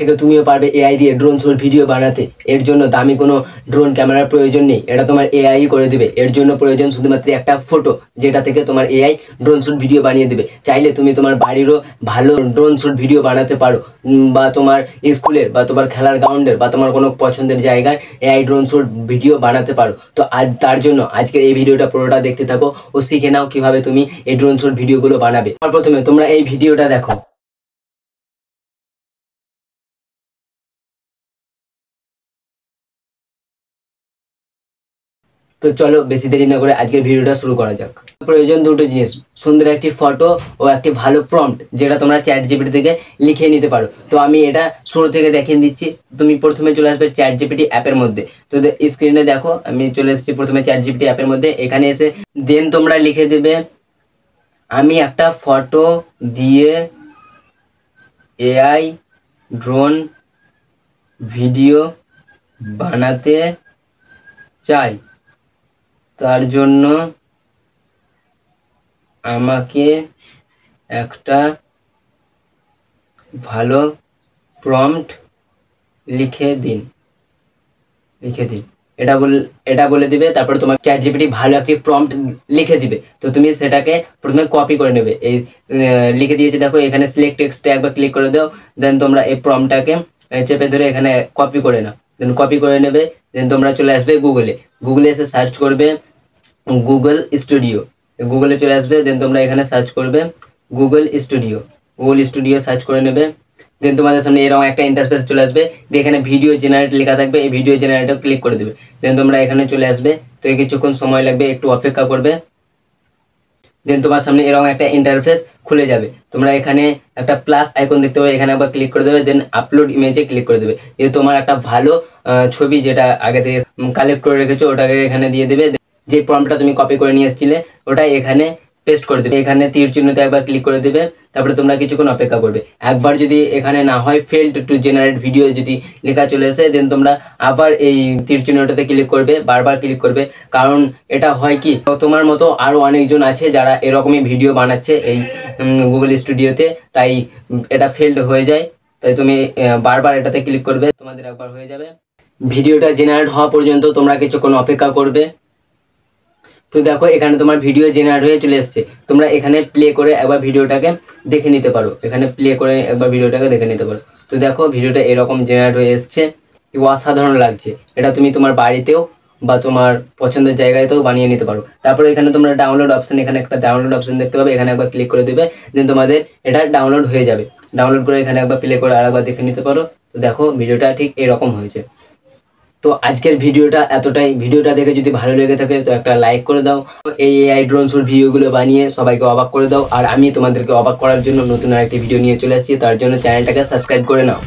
থেকে তুমিও পারবে এআই দিয়ে ড্রোন শুট ভিডিও বানাতে। এর জন্য দামি কোনো ড্রোন ক্যামেরার প্রয়োজন নেই, এটা তোমার এআই করে দেবে। এর জন্য প্রয়োজন শুধুমাত্র একটা ফটো, যেটা থেকে তোমার এআই ড্রোন শুট ভিডিও বানিয়ে দেবে। চাইলে তুমি তোমার বাড়িরও ভালো ড্রোন শুট ভিডিও বানাতে পারো, বা তোমার স্কুলের বা তোমার খেলার গ্রাউন্ডের বা তোমার কোনো পছন্দের জায়গায় এআই ড্রোন শুট ভিডিও বানাতে পারো। তো আজ তার জন্য আজকের এই ভিডিওটা পুরোটা দেখতে থাকো ও শিখে নাও কিভাবে তুমি এই ড্রোন শুট ভিডিওগুলো বানাবে। প্রথমে তোমরা এই ভিডিওটা দেখো। তো চলো বেশি দেরি না করে আজকের ভিডিওটা শুরু করা যাক। প্রয়োজন দুটো জিনিস, সুন্দর একটি ফটো ও একটি ভালো প্রম্পট, যেটা তোমরা চ্যাট জিপিটি থেকে লিখে নিতে পারো। তো আমি এটা শুরু থেকে দেখিয়ে দিচ্ছি। তুমি প্রথমে চলে আসবে চ্যাট জিপিটি অ্যাপের মধ্যে। তো স্ক্রিনে দেখো আমি চলে এসেছি প্রথমে চ্যাট জিপিটি অ্যাপের মধ্যে। এখানে এসে দেন তোমরা লিখে দেবে আমি একটা ফটো দিয়ে এআই ড্রোন ভিডিও বানাতে চাই, তার জন্য আমাকে একটা ভালো প্রম্পট লিখে দিন। এটা বলে দিবে। তারপর তোমার চ্যাট জিপিটি ভালো একটি প্রম্পট লিখে দিবে। তো তুমি সেটাকে প্রথমে কপি করে নেবে। এই লিখে দিয়েছে দেখো, এখানে সিলেক্ট টেক্সটে একবার ক্লিক করে দাও। দেন তোমরা এই প্রম্পটটাকে চেপে ধরে এখানে কপি করে নাও। দেন কপি করে নেবে। দেন তোমরা চলে আসবে গুগলে এসে সার্চ করবে গুগল স্টুডিও। গুগলে চলে আসবে। দেন তোমরা এখানে সার্চ করবে গুগল স্টুডিও সার্চ করে নেবে। দেন তোমাদের সামনে এরকম একটা ইন্টারফেস চলে আসবে। এখানে ভিডিও জেনারেট লেখা থাকবে, এই ভিডিও জেনারেটর ক্লিক করে দেবে। দেন তোমরা এখানে চলে আসবে। তো কিছুক্ষণ সময় লাগবে, একটু অপেক্ষা করবে। দেন তোমার সামনে এরকম একটা ইন্টারফেস খুলে যাবে। তোমরা এখানে একটা প্লাস আইকন দেখতে পাবে, এখানে একবার ক্লিক করে দেবে। দেন আপলোড ইমেজে ক্লিক করে দেবে। যে তোমার একটা ভালো ছবি যেটা আগে থেকে কালেক্ট করে রেখেছো ওটাকে এখানে দিয়ে দেবে। যে প্রম্পটটা তুমি কপি করে নিয়ে এসেছিলে ওটাই এখানে পেস্ট করে দেবে। এখানে তীর চিহ্নতে একবার ক্লিক করে দেবে। তারপরে তোমরা কিছুক্ষণ অপেক্ষা করবে। একবার যদি এখানে না হয় ফেল্ড টু জেনারেট ভিডিও যদি লেখা চলে আসে, দেন তোমরা আবার এই তীর চিহ্নটাতে ক্লিক করবে, বারবার ক্লিক করবে। কারণ এটা হয় কি, তোমার মতো আরও অনেকজন আছে যারা এরকমই ভিডিও বানাচ্ছে এই গুগল স্টুডিওতে, তাই এটা ফেল্ড হয়ে যায়। তাই তুমি বারবার এটাতে ক্লিক করবে, তোমাদের একবার হয়ে যাবে। ভিডিওটা জেনারেট হওয়া পর্যন্ত তোমরা কিছুক্ষণ অপেক্ষা করবে। তো দেখো এখানে তোমার ভিডিও জেনারেট হয়ে চলে এসছে। তোমরা এখানে প্লে করে একবার ভিডিওটাকে দেখে নিতে পারো। তো দেখো ভিডিওটা এরকম জেনারেট হয়ে এসছে, অসাধারণ লাগছে। এটা তুমি তোমার বাড়িতেও বা তোমার পছন্দের জায়গাতেও বানিয়ে নিতে পারো। তারপরে এখানে তোমরা ডাউনলোড অপশন, এখানে একটা ডাউনলোড অপশন দেখতে পাবে, এখানে একবার ক্লিক করে দেবে। দেন তোমাদের এটা ডাউনলোড হয়ে যাবে। ডাউনলোড করে এখানে একবার প্লে করে আরেকবার দেখে নিতে পারো। তো দেখো ভিডিওটা ঠিক এরকম হয়েছে। তো আজকের ভিডিওটা এতটাই। ভিডিওটা দেখে যদি ভালো লেগে থাকে তো একটা লাইক করে দাও। এই এআই ড্রোন শুট ভিডিওগুলো বানিয়ে সবাইকে অবাক করে দাও। আর আমি তোমাদেরকে অবাক করার জন্য নতুন আরেকটি ভিডিও নিয়ে চলে আসছি। তার জন্য চ্যানেলটাকে সাবস্ক্রাইব করে নাও।